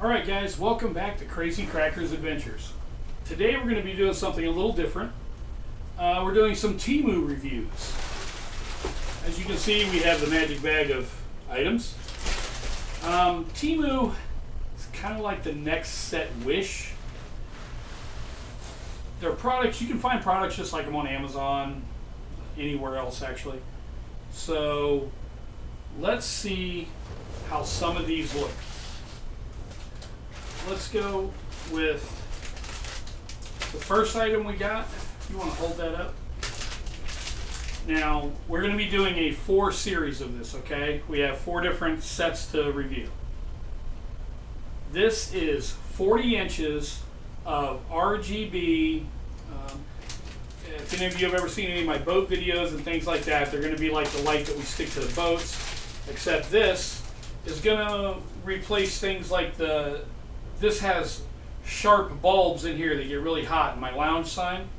Alright guys, welcome back to Crazy Crackers Adventures. Today we're going to be doing something a little different. We're doing some Temu reviews. As you can see, we have the magic bag of items. Temu is kind of like the next set Wish. They're products, you can find products just like them on Amazon, anywhere else actually. So let's see how some of these look. Let's go with the first item we got. You want to hold that up? Now, we're going to be doing a 4 series of this, okay? We have 4 different sets to review. This is 40 inches of RGB. If any of you have ever seen any of my boat videos and things like that, they're going to be like the light that we stick to the boats, except this is going to replace things like this has sharp bulbs in here that get really hot in my lounge sign.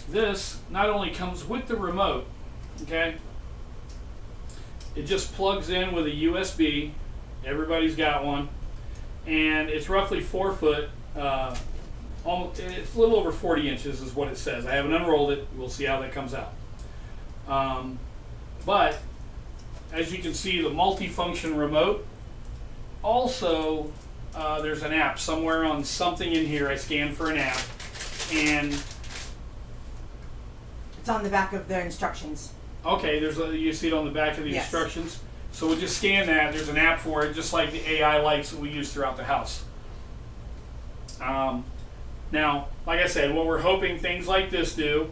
This not only comes with the remote, okay, it just plugs in with a USB. Everybody's got one, and it's roughly 4 foot. It's a little over 40 inches is what it says. I haven't unrolled it. We'll see how that comes out. But as you can see, the multi-function remote. Also, there's an app somewhere on something in here. I scanned for an app, and it's on the back of their instructions. Okay, you see it on the back of the instructions. So we'll just scan that. There's an app for it, just like the AI lights that we use throughout the house. Now, like I said, what we're hoping things like this do,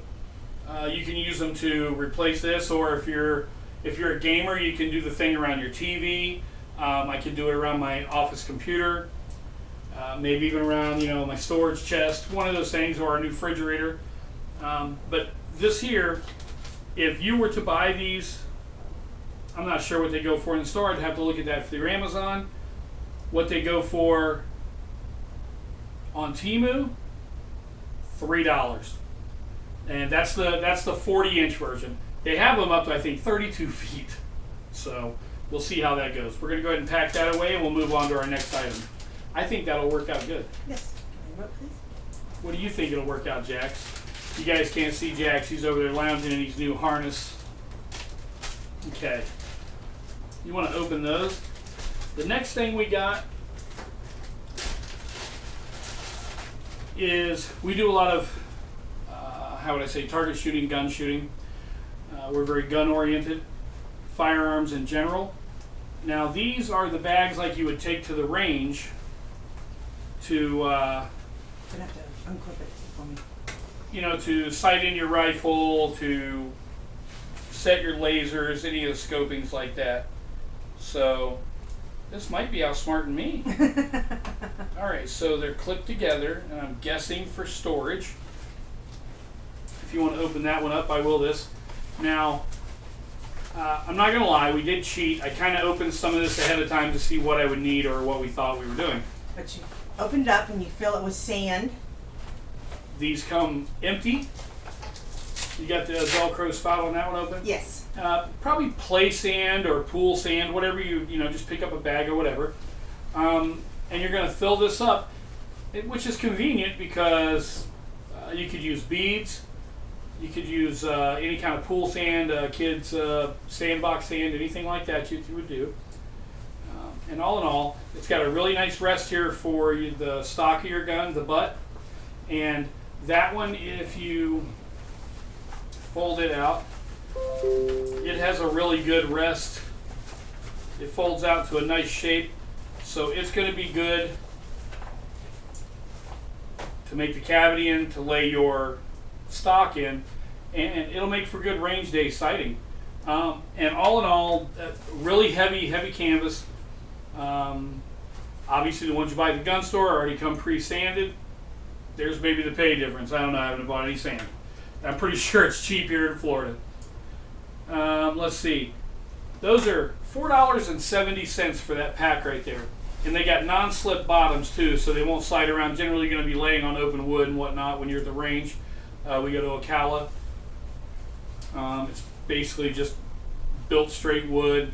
you can use them to replace this, or if you're a gamer, you can do the thing around your TV. I can do it around my office computer, maybe even around my storage chest, one of those things, or a new refrigerator. But this here, if you were to buy these, I'm not sure what they go for in the store. I'd have to look at that through Amazon. What they go for on Temu, $3, and that's the 40-inch version. They have them up to I think 32 feet. So we'll see how that goes. We're going to go ahead and pack that away, and we'll move on to our next item. I think that'll work out good. Yes. Please. What do you think it'll work out, Jax? You guys can't see Jax. He's over there lounging in his new harness. Okay. You want to open those? The next thing we got is we do a lot of, how would I say, target shooting, gun shooting. We're very gun oriented. Firearms in general. Now these are the bags like you would take to the range to You're gonna have to unclip it for me. To sight in your rifle, to set your lasers, any of the scopings like that. So this might be outsmarting me. Alright, so they're clipped together, and I'm guessing for storage. If you want to open that one up, I will this. Now, I'm not going to lie, we did cheat. I kind of opened some of this ahead of time to see what I would need or what we thought we were doing. But you opened it up and you fill it with sand. These come empty. You got the Velcro spout on that one open? Yes. Probably play sand or pool sand, whatever just pick up a bag or whatever. And you're going to fill this up, which is convenient because you could use beads. You could use any kind of pool sand, kids' sandbox sand, anything like that you would do. And all in all, it's got a really nice rest here for the stock of your gun, the butt. And that one, if you fold it out, it has a really good rest. It folds out to a nice shape, so it's going to be good to make the cavity in, to lay your stock in, and it'll make for good range day sighting. And all in all, really heavy canvas. Obviously the ones you buy at the gun store already come pre-sanded. There's maybe the pay difference. I don't know, I haven't bought any sand. I'm pretty sure it's cheap here in Florida. Let's see. Those are $4.70 for that pack right there. And they got non-slip bottoms too, so they won't slide around. Generally you're going to be laying on open wood and whatnot when you're at the range. We go to Ocala. It's basically just built straight wood,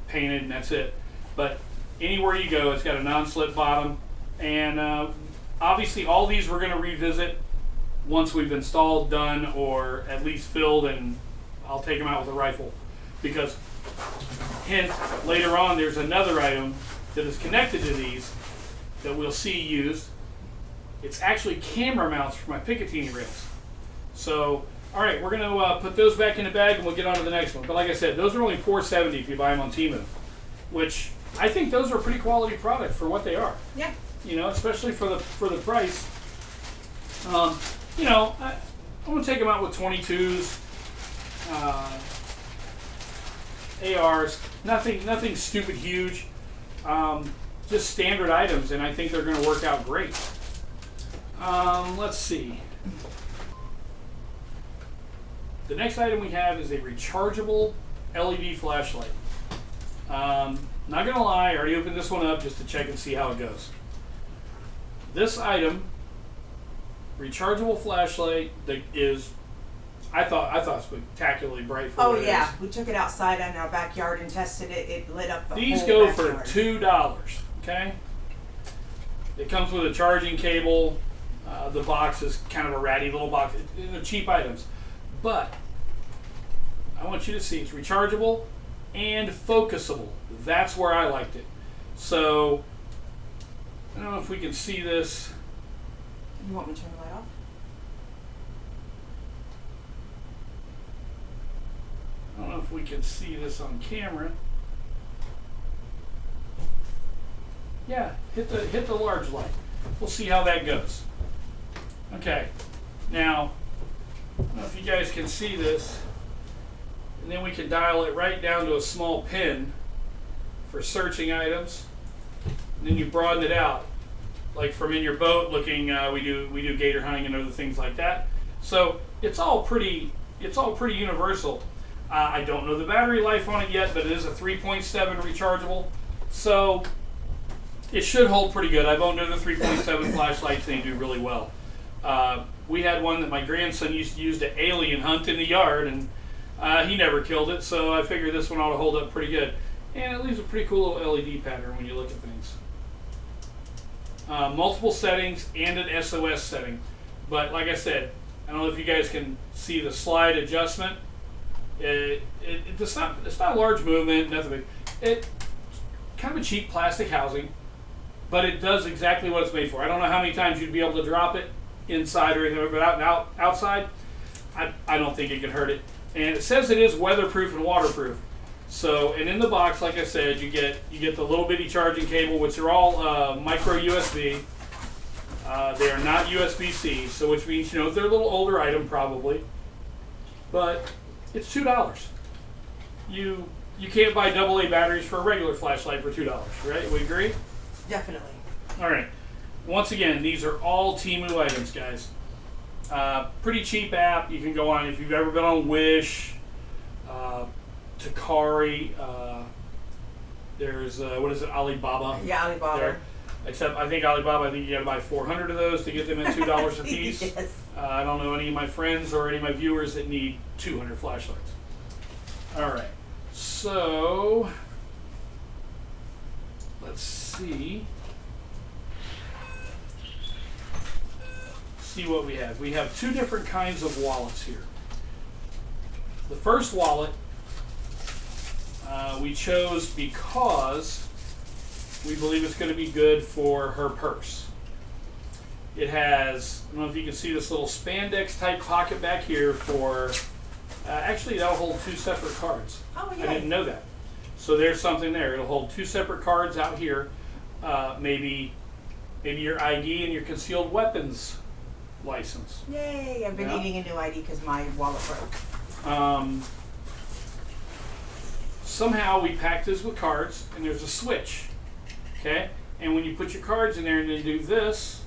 painted, and that's it. But anywhere you go, it's got a non-slip bottom. And obviously all these we're going to revisit once we've installed, done, or at least filled, and I'll take them out with a rifle. Because, hint, later on there's another item that is connected to these that we'll see used. It's actually camera mounts for my Picatinny rails. So, all right, we're going to put those back in the bag and we'll get on to the next one. But like I said, those are only $4.70 if you buy them on Temu, which I think those are a pretty quality product for what they are. Yeah. You know, especially for the price. You know, I'm going to take them out with 22s, ARs, nothing stupid huge, just standard items, and I think they're going to work out great. Let's see. The next item we have is a rechargeable LED flashlight. Not going to lie, I already opened this one up just to check and see how it goes. This item, rechargeable flashlight, that is, I thought spectacularly bright for Oh what it yeah, is. we took it outside in our backyard and tested it. It lit up the These whole go backyard. for $2. Okay. It comes with a charging cable. The box is kind of a ratty little box. They're cheap items, but I want you to see it's rechargeable and focusable. That's where I liked it. So I don't know if we can see this. You want me to turn the light off? I don't know if we can see this on camera. Yeah, hit the large light. We'll see how that goes. Okay, now I don't know if you guys can see this, and then we can dial it right down to a small pin for searching items. And then you broaden it out, like from in your boat looking. We do gator hunting and other things like that. So it's all pretty universal. I don't know the battery life on it yet, but it is a 3.7 rechargeable, so it should hold pretty good. I've owned other 3.7 flashlights and they do really well. We had one that my grandson used to use to alien hunt in the yard, and he never killed it, so I figured this one ought to hold up pretty good. And it leaves a pretty cool little LED pattern when you look at things. Multiple settings and an SOS setting. But like I said, I don't know if you guys can see the slide adjustment. It's not a large movement, nothing big. It's kind of a cheap plastic housing, but it does exactly what it's made for. I don't know how many times you'd be able to drop it inside or anything, but outside, I don't think it can hurt it. And it says it is weatherproof and waterproof. So, and in the box, like I said, you get the little bitty charging cable, which are all micro USB. They are not USB-C, so which means, you know, they're a little older item probably, but it's $2. You can't buy AA batteries for a regular flashlight for $2, right? We agree? Definitely. All right. Once again, these are all Temu items, guys. Pretty cheap app. You can go on if you've ever been on Wish, Takari. There's what is it, Alibaba? Yeah, Alibaba. There. Except I think Alibaba, I think you got to buy 400 of those to get them at $2 a piece. Yes. I don't know any of my friends or any of my viewers that need 200 flashlights. All right. So let's see what we have. We have two different kinds of wallets here. The first wallet we chose because we believe it's going to be good for her purse. It has, I don't know if you can see this little spandex type pocket back here for, actually that'll hold two separate cards. Oh, yeah. I didn't know that. So there's something there. It'll hold two separate cards out here. Maybe your ID and your concealed weapons license. Yay! I've been needing a new ID because my wallet broke. Somehow we packed this with cards, and there's a switch. Okay? And when you put your cards in there and then do this,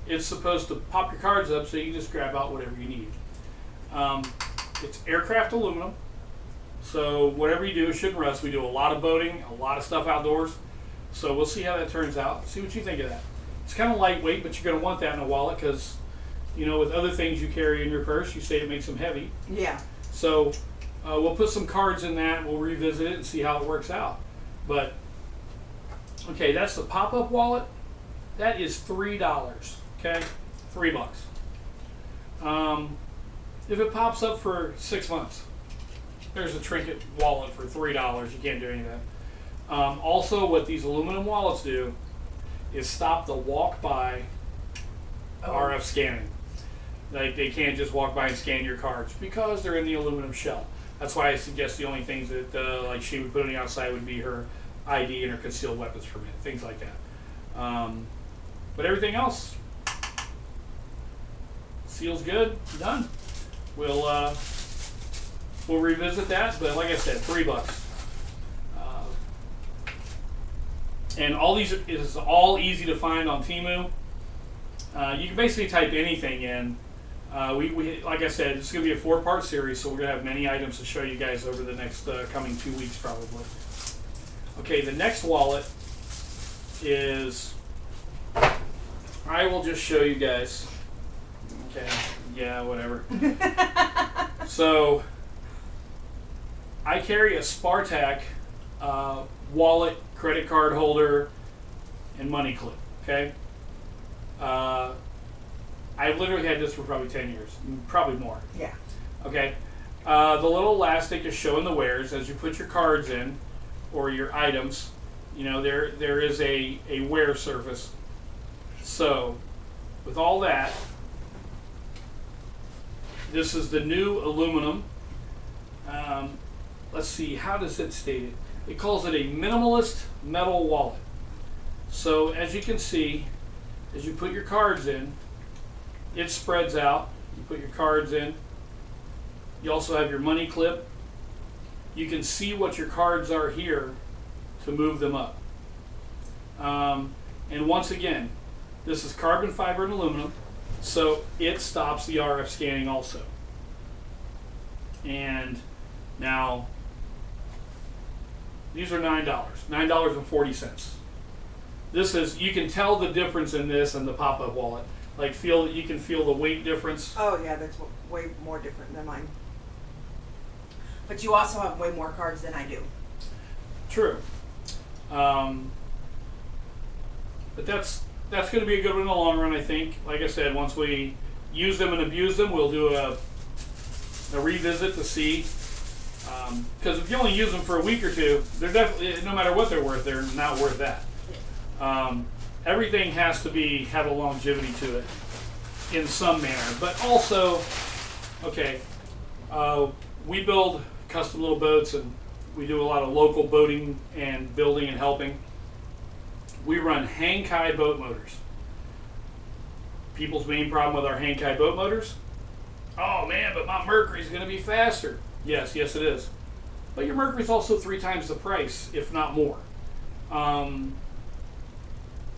it's supposed to pop your cards up so you can just grab out whatever you need. It's aircraft aluminum, so whatever you do, it shouldn't rust. We do a lot of boating, a lot of stuff outdoors, so we'll see how that turns out. See what you think of that. It's kind of lightweight, but you're going to want that in a wallet because, you know, with other things you carry in your purse, you say it makes them heavy. Yeah. So we'll put some cards in that. We'll revisit it and see how it works out. But okay, that's the pop-up wallet. That is $3. Okay, $3. If it pops up for 6 months, there's a trinket wallet for $3. You can't do any of that. Also, what these aluminum wallets do is stop the walk-by RF scanning. Like, they can't just walk by and scan your cards because they're in the aluminum shell. That's why I suggest the only things that like she would put on the outside would be her ID and her concealed weapons permit, things like that. But everything else, seal's good, done. We'll revisit that, but like I said, $3. And all these is all easy to find on Temu. You can basically type anything in. We like I said, it's going to be a 4-part series, so we're going to have many items to show you guys over the next coming 2 weeks probably. Okay, the next wallet is, I will just show you guys. Okay, yeah, whatever. So, I carry a Spartak wallet, credit card holder, and money clip, okay? I've literally had this for probably 10 years, probably more. Yeah. Okay. The little elastic is showing the wears as you put your cards in or your items. You know, there is a wear surface. So, with all that, this is the new aluminum. Let's see, how does it state it? It calls it a minimalist metal wallet. So, as you can see, as you put your cards in, it spreads out. You put your cards in. You also have your money clip. You can see what your cards are here to move them up. And once again, this is carbon fiber and aluminum, so it stops the RF scanning also. And now, these are $9, $9.40. This is, you can tell the difference in this and the pop-up wallet. Like, you can feel the weight difference. Oh yeah, that's way more different than mine. But you also have way more cards than I do. True. But that's going to be a good one in the long run, I think. Like I said, once we use them and abuse them, we'll do a revisit to see. Because if you only use them for a week or two, they're definitely, no matter what they're worth, they're not worth that. Everything has to have a longevity to it in some manner. But also, okay, we build custom little boats and we do a lot of local boating and building and helping. We run Hang-Kai boat motors. People's main problem with our Hang-Kai boat motors? Oh man, but my Mercury's going to be faster. Yes, it is. But your Mercury's also 3 times the price, if not more.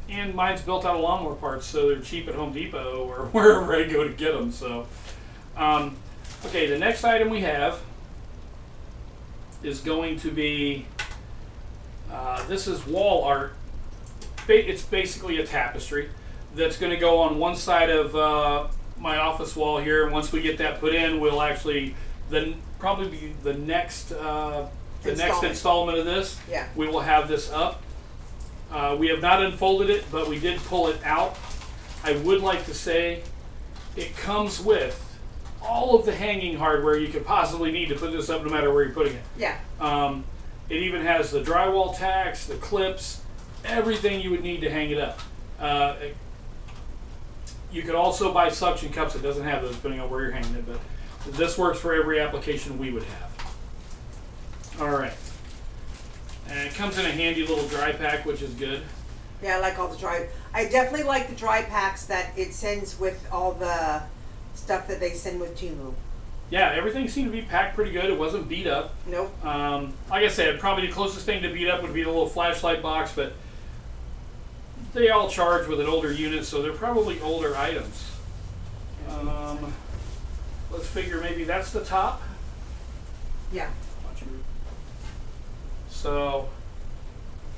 And mine's built out of lawnmower parts, so they're cheap at Home Depot or wherever I go to get them. So, okay, the next item we have is going to be, this is wall art. It's basically a tapestry that's going to go on one side of my office wall here. And once we get that put in, we'll actually probably be the next installment of this. Yeah. We will have this up. We have not unfolded it, but we did pull it out. I would like to say it comes with all of the hanging hardware you could possibly need to put this up, no matter where you're putting it. Yeah. It even has the drywall tacks, the clips, everything you would need to hang it up. You could also buy suction cups. It doesn't have those, depending on where you're hanging it, but this works for every application we would have. All right. And it comes in a handy little dry pack, which is good. Yeah, I like all the dry. I definitely like the dry packs that it sends with all the stuff that they send with Temu. Yeah, everything seemed to be packed pretty good. It wasn't beat up. Nope. Like I said, probably the closest thing to beat up would be the little flashlight box, but they all charge with an older unit, so they're probably older items. Let's figure maybe that's the top. Yeah. So,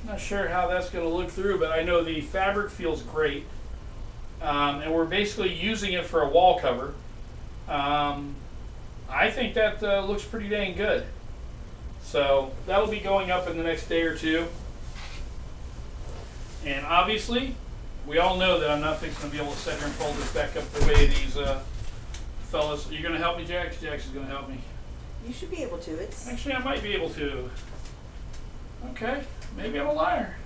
not sure how that's going to look through, but I know the fabric feels great. And we're basically using it for a wall cover. I think that looks pretty dang good. So, that'll be going up in the next day or two. And obviously, we all know that I'm not fixing to be able to sit here and fold this back up the way these fellas. Are you going to help me, Jax? Jax is going to help me. You should be able to. It's Actually, I might be able to. Okay, maybe I'm a liar.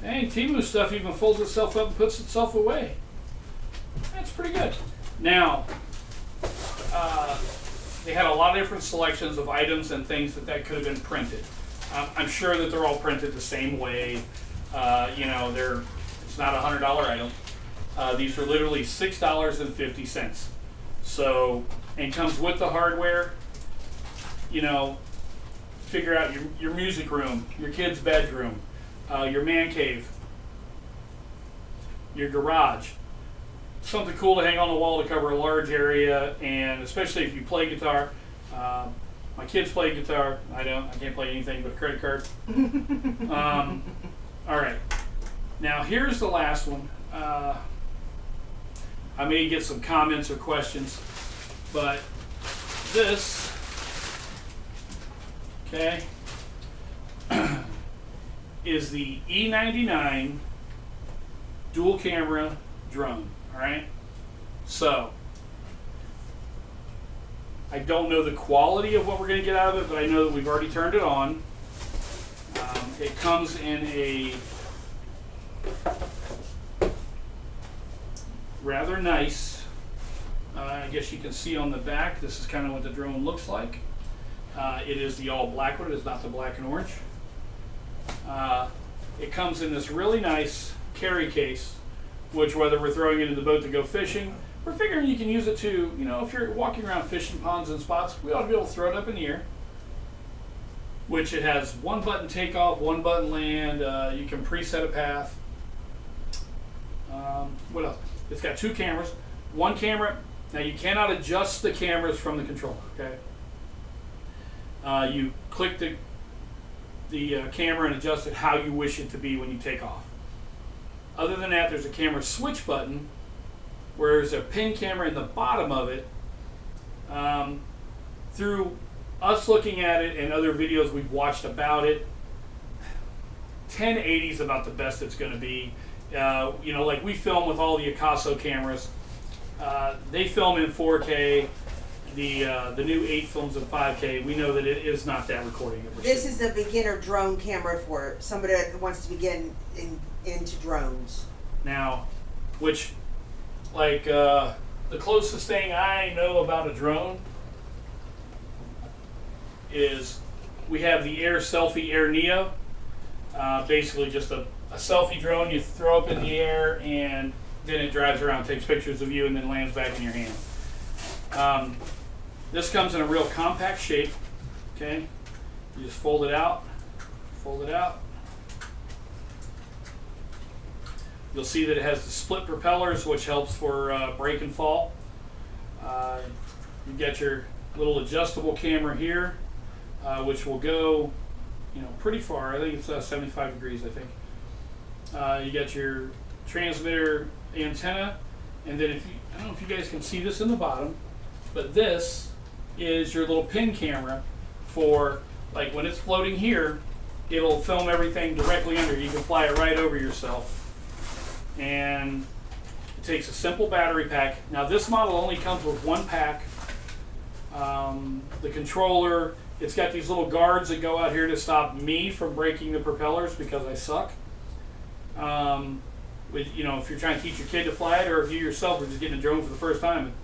Dang, Temu stuff even folds itself up and puts itself away. That's pretty good. Now, they had a lot of different selections of items and things that could have been printed. I'm sure that they're all printed the same way. You know, it's not a $100 item. These are literally $6.50. So, and comes with the hardware. You know, figure out your music room, your kid's bedroom, your man cave, your garage. Something cool to hang on the wall to cover a large area, and especially if you play guitar. My kids play guitar. I don't. I can't play anything but a credit card. All right. Now here's the last one. I may get some comments or questions, but this, okay, is the E99 dual camera drone. All right. So I don't know the quality of what we're going to get out of it, but I know that we've already turned it on. It comes in a rather nice, I guess you can see on the back, this is kind of what the drone looks like. It is the all black one, it is not the black and orange. It comes in this really nice carry case, which whether we're throwing it in the boat to go fishing, we're figuring you can use it to, you know, if you're walking around fishing ponds and spots, we ought to be able to throw it up in the air. Which it has one button takeoff, one button land, you can preset a path. What else? It's got two cameras. One camera, now you cannot adjust the cameras from the controller, okay? You click the camera and adjust it how you wish it to be when you take off. Other than that, there's a camera switch button where there's a pin camera in the bottom of it. Through us looking at it and other videos we've watched about it, 1080 is about the best it's going to be. You know, like we film with all the Akaso cameras. They film in 4K. The new 8 films in 5K. We know that it is not that recording. This is a beginner drone camera for somebody that wants to begin into drones. Now, which, like, the closest thing I know about a drone is we have the Air Selfie Air Neo. Basically just a selfie drone you throw up in the air and then it drives around, takes pictures of you, and then lands back in your hand. This comes in a real compact shape. Okay, you just fold it out, fold it out. You'll see that it has the split propellers, which helps for break and fall. You get your little adjustable camera here, which will go, you know, pretty far. I think it's 75 degrees, I think. You got your transmitter antenna, and then I don't know if you guys can see this in the bottom, but this is your little pin camera for, like, when it's floating here, it'll film everything directly under. You can fly it right over yourself. And it takes a simple battery pack. Now this model only comes with one pack. The controller, it's got these little guards that go out here to stop me from breaking the propellers because I suck. You know, if you're trying to teach your kid to fly it, or if you yourself are just getting a drone for the first time.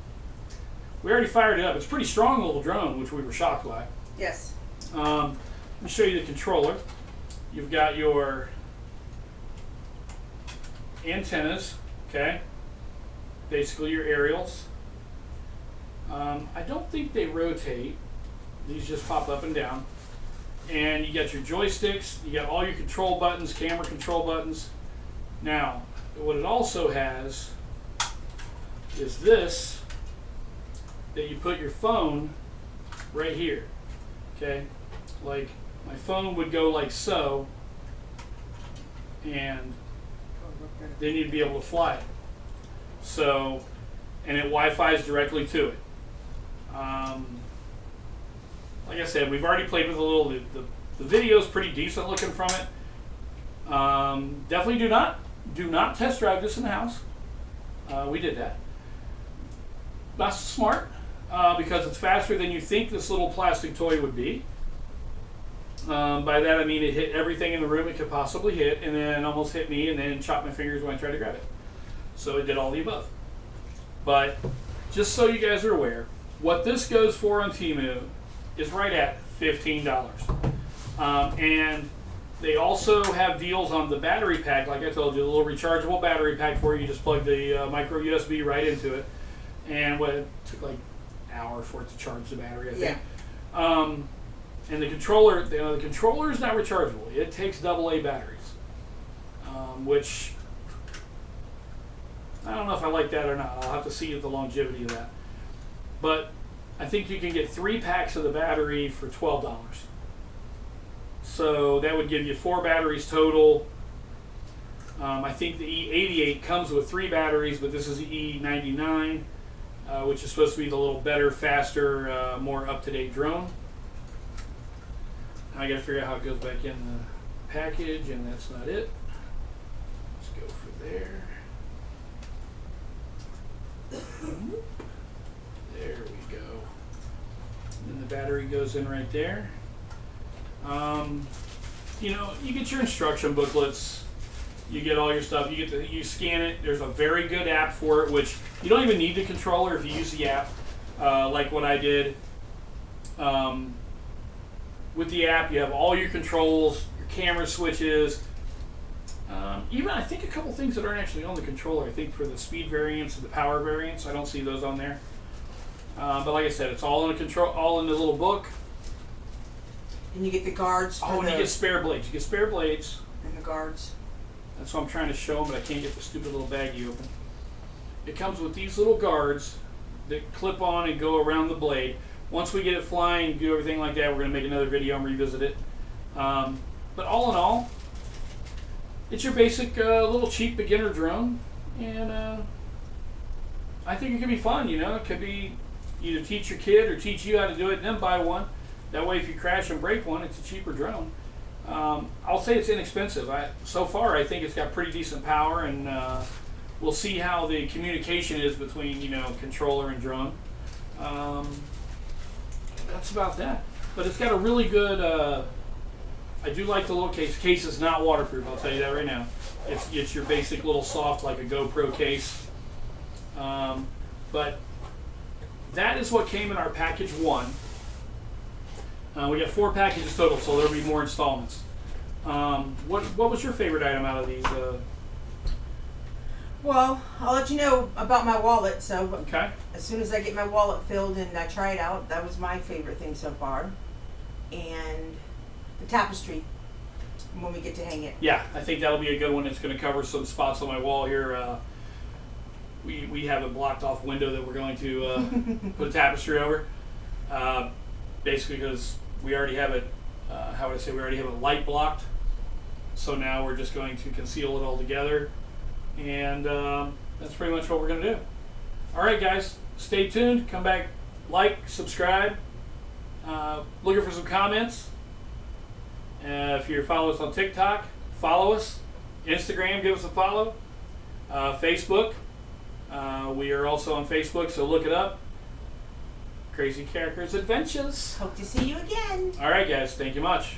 We already fired it up. It's a pretty strong little drone, which we were shocked by. Yes. Let me show you the controller. You've got your antennas, okay? Basically your aerials. I don't think they rotate. These just pop up and down. And you got your joysticks. You got all your control buttons, camera control buttons. Now, what it also has is this, that you put your phone right here, okay? Like, my phone would go like so, and then you'd be able to fly it. So, and it Wi-Fi's directly to it. Like I said, we've already played with a little, the video's pretty decent looking from it. Definitely do not Do not test drive this in the house. We did that. That's smart because it's faster than you think this little plastic toy would be. By that I mean it hit everything in the room it could possibly hit, and then almost hit me, and then chopped my fingers when I tried to grab it. So it did all the above. But just so you guys are aware, what this goes for on Temu is right at $15. And they also have deals on the battery pack, like I told you, a little rechargeable battery pack for you. You just plug the micro USB right into it. And it took like an hour for it to charge the battery, I think. Yeah. And the controller, the controller is not rechargeable. It takes AA batteries, which I don't know if I like that or not. I'll have to see the longevity of that. But I think you can get 3 packs of the battery for $12. So that would give you 4 batteries total. I think the E88 comes with 3 batteries, but this is the E99, which is supposed to be the little better, faster, more up-to-date drone. I got to figure out how it goes back in the package, and that's not it. Let's go for there. There we go. And the battery goes in right there. You know, you get your instruction booklets. You get all your stuff. You scan it. There's a very good app for it, which you don't even need the controller if you use the app, like what I did. With the app, you have all your controls, your camera switches, even I think a couple things that aren't actually on the controller. I think for the speed variants and the power variants, I don't see those on there. But like I said, it's all in the little book. And you get the guards. Oh, and you get spare blades. You get spare blades. And the guards. That's what I'm trying to show them, but I can't get the stupid little baggie open. It comes with these little guards that clip on and go around the blade. Once we get it flying, do everything like that, we're going to make another video and revisit it. But all in all, it's your basic little cheap beginner drone, and I think it could be fun. You know, it could be either teach your kid or teach you how to do it, and then buy one. That way, if you crash and break one, it's a cheaper drone. I'll say it's inexpensive. So far, I think it's got pretty decent power, and we'll see how the communication is between controller and drone. That's about that. But it's got a really good, I do like the little case. Case is not waterproof, I'll tell you that right now. It's your basic little soft, like a GoPro case. But that is what came in our package 1. We got 4 packages total, so there'll be more installments. What was your favorite item out of these? Well, I'll let you know about my wallet. So okay. As soon as I get my wallet filled and I try it out, that was my favorite thing so far. And the tapestry, when we get to hang it. Yeah, I think that'll be a good one. It's going to cover some spots on my wall here. We have a blocked off window that we're going to put a tapestry over. Basically because we already have it, how would I say, we already have it light blocked. So now we're just going to conceal it all together. And that's pretty much what we're going to do. All right, guys, stay tuned. Come back, like, subscribe. Looking for some comments. If you follow us on TikTok, follow us. Instagram, give us a follow. Facebook, we are also on Facebook, so look it up. Crazy Characters Adventures. Hope to see you again. All right, guys, thank you much.